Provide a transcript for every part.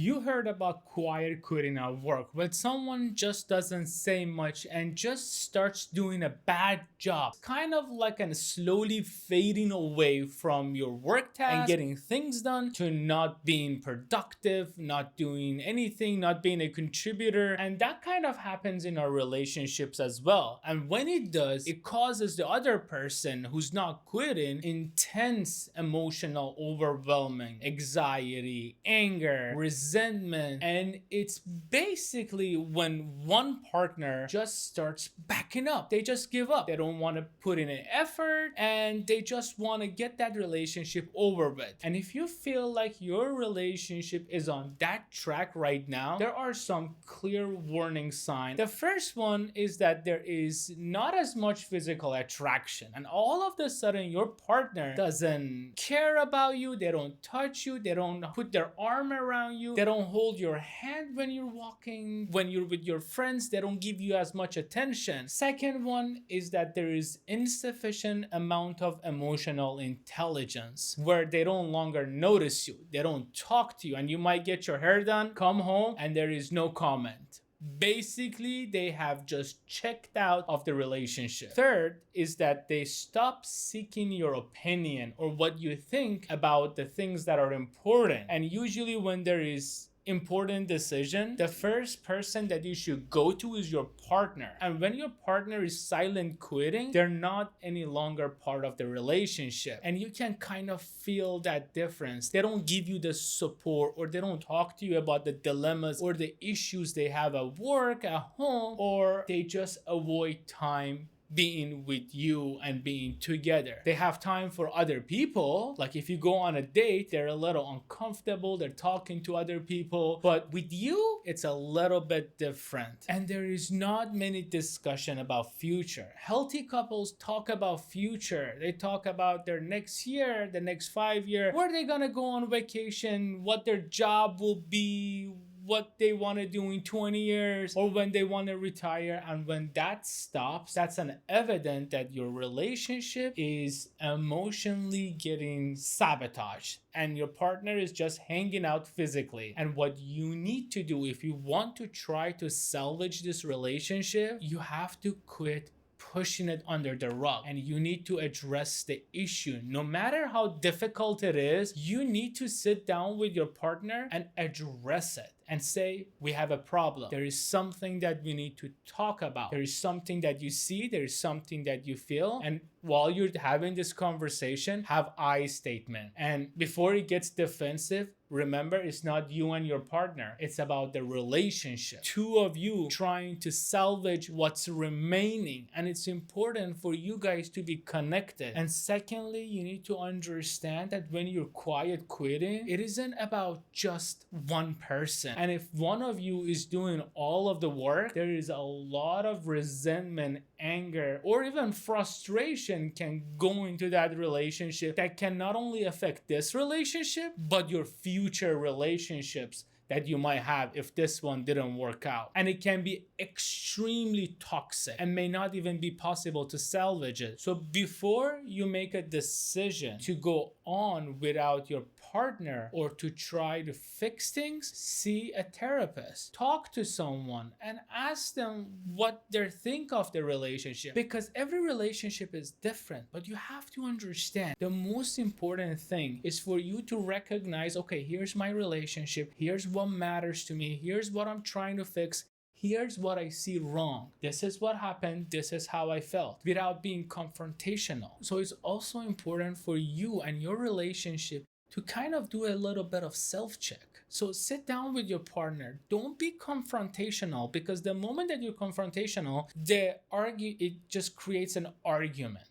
You heard about quiet quitting at work, when someone just doesn't say much and just starts doing a bad job. It's kind of like a slowly fading away from your work task and getting things done to not being productive, not doing anything, not being a contributor. And that kind of happens in our relationships as well. And when it does, it causes the other person who's not quitting intense emotional overwhelming, anxiety, anger, resentment. And it's basically when one partner just starts backing up. They just give up. They don't want to put in an effort and they just want to get that relationship over with. And if you feel like your relationship is on that track right now, there are some clear warning signs. The first one is that there is not as much physical attraction, and all of a sudden your partner doesn't care about you, they don't touch you, they don't put their arm around you, they don't hold your hand when you're walking, when you're with your friends, they don't give you as much attention. Second one is that there is insufficient amount of emotional intelligence, where they don't longer notice you, they don't talk to you, and you might get your hair done, come home, and there is no comment. Basically, they have just checked out of the relationship. Third is that they stop seeking your opinion or what you think about the things that are important. And usually when there is important decision, the first person that you should go to is your partner. And when your partner is silent quitting, they're not any longer part of the relationship. And you can kind of feel that difference. They don't give you the support, or they don't talk to you about the dilemmas or the issues they have at work, at home, or they just avoid time being with you and being together. They have time for other people. Like if you go on a date, they're a little uncomfortable, they're talking to other people, but with you, it's a little bit different. And there is not many discussion about future. Healthy couples talk about future. They talk about their next year, the next 5 year, where they're gonna go on vacation, what their job will be, what they want to do in 20 years, or when they want to retire. And when that stops, that's an evidence that your relationship is emotionally getting sabotaged and your partner is just hanging out physically. And what you need to do if you want to try to salvage this relationship, you have to quit pushing it under the rug, and you need to address the issue. No matter how difficult it is, you need to sit down with your partner and address it and say, we have a problem. There is something that we need to talk about. There is something that you see, there is something that you feel. And while you're having this conversation, have I statement. And before it gets defensive, remember, it's not you and your partner. It's about the relationship. Two of you trying to salvage what's remaining. And it's important for you guys to be connected. And secondly, you need to understand that when you're quiet quitting, it isn't about just one person. And if one of you is doing all of the work, there is a lot of resentment, anger, or even frustration can go into that relationship that can not only affect this relationship, but your future relationships that you might have if this one didn't work out. And it can be extremely toxic and may not even be possible to salvage it. So before you make a decision to go on without your partner or to try to fix things, see a therapist, talk to someone and ask them what they think of the relationship, because every relationship is different. But you have to understand the most important thing is for you to recognize, okay, here's my relationship, here's what matters to me, here's what I'm trying to fix, here's what I see wrong, this is what happened, this is how I felt, without being confrontational. So it's also important for you and your relationship to kind of do a little bit of self-check. So sit down with your partner. Don't be confrontational, because the moment that you're confrontational, it just creates an argument.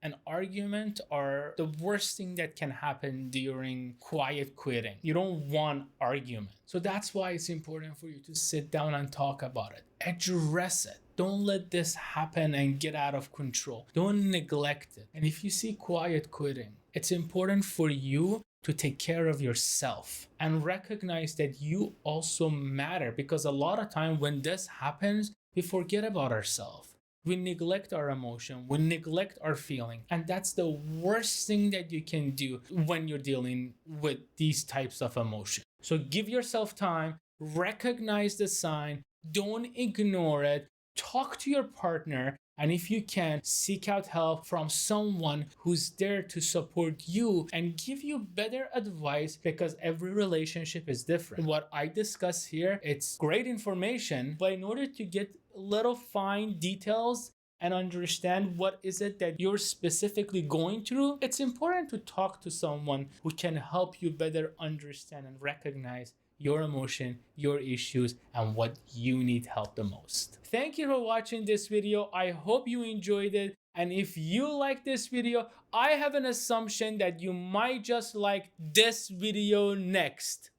An argument are the worst thing that can happen during quiet quitting. You don't want argument. So that's why it's important for you to sit down and talk about it. Address it. Don't let this happen and get out of control. Don't neglect it. And if you see quiet quitting, it's important for you to take care of yourself and recognize that you also matter, because a lot of time when this happens, we forget about ourselves. We neglect our emotion, we neglect our feeling. And that's the worst thing that you can do when you're dealing with these types of emotion. So give yourself time, recognize the sign, don't ignore it, talk to your partner, and if you can, seek out help from someone who's there to support you and give you better advice, because every relationship is different. What I discuss here, it's great information, but in order to get little fine details and understand what is it that you're specifically going through, it's important to talk to someone who can help you better understand and recognize your emotion, your issues, and what you need help the most. Thank you for watching this video. I hope you enjoyed it. And if you like this video, I have an assumption that you might just like this video next.